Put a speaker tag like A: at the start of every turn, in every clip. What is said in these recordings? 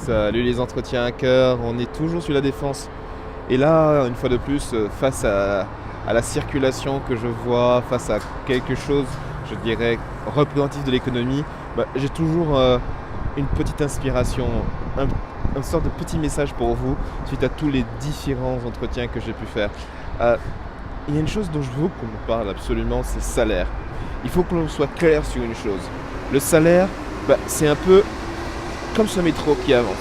A: Salut les entretiens à cœur, on est toujours sur la défense. Et là, une fois de plus, face à la circulation que je vois, face à quelque chose, je dirais, représentatif de l'économie, j'ai toujours une petite inspiration, un sorte de petit message pour vous suite à tous les différents entretiens que j'ai pu faire. Euh, il y a une chose dont je veux qu'on me parle absolument, c'est salaire. Il faut que l'on soit clair sur une chose. Le salaire, c'est un peu comme ce métro qui avance.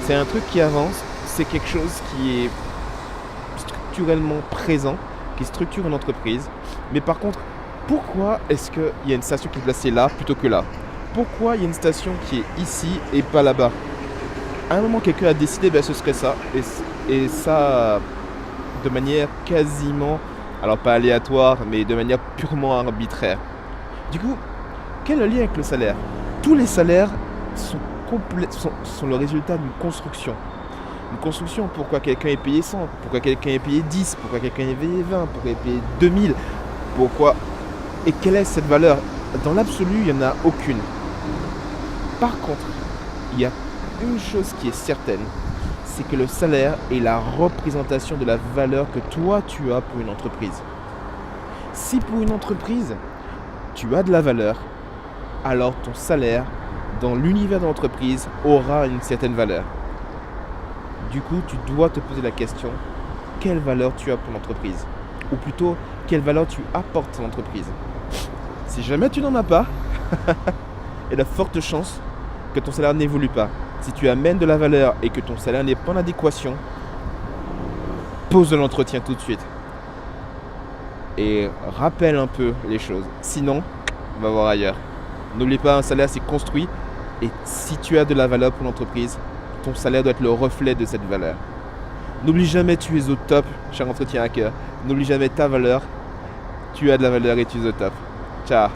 A: C'est un truc qui avance, c'est quelque chose qui est structurellement présent, qui structure une entreprise. Mais par contre, pourquoi est-ce qu'il y a une station qui est placée là plutôt que là? Pourquoi il y a une station qui est ici et pas là-bas? À un moment, quelqu'un a décidé, ce serait ça. Et ça, de manière quasiment, alors pas aléatoire, mais de manière purement arbitraire. Du coup, quel est le lien avec le salaire? Tous les salaires sont le résultat d'une construction. Une construction, pourquoi quelqu'un est payé 100, pourquoi quelqu'un est payé 10, pourquoi quelqu'un est payé 20, pourquoi il est payé 2000, pourquoi... Et quelle est cette valeur? Dans l'absolu, il n'y en a aucune. Par contre, il y a une chose qui est certaine, c'est que le salaire est la représentation de la valeur que toi tu as pour une entreprise. Si pour une entreprise, tu as de la valeur, alors ton salaire, dans l'univers de l'entreprise, aura une certaine valeur. Du coup, tu dois te poser la question, quelle valeur tu as pour l'entreprise? Ou plutôt, quelle valeur tu apportes à l'entreprise? Si jamais tu n'en as pas, il y a de fortes chances que ton salaire n'évolue pas. Si tu amènes de la valeur et que ton salaire n'est pas en adéquation, pose l'entretien tout de suite. Et rappelle un peu les choses. Sinon, on va voir ailleurs. N'oublie pas, un salaire c'est construit. Et si tu as de la valeur pour l'entreprise, ton salaire doit être le reflet de cette valeur. N'oublie jamais tu es au top, cher entretien hacker. N'oublie jamais ta valeur. Tu as de la valeur et tu es au top. Ciao.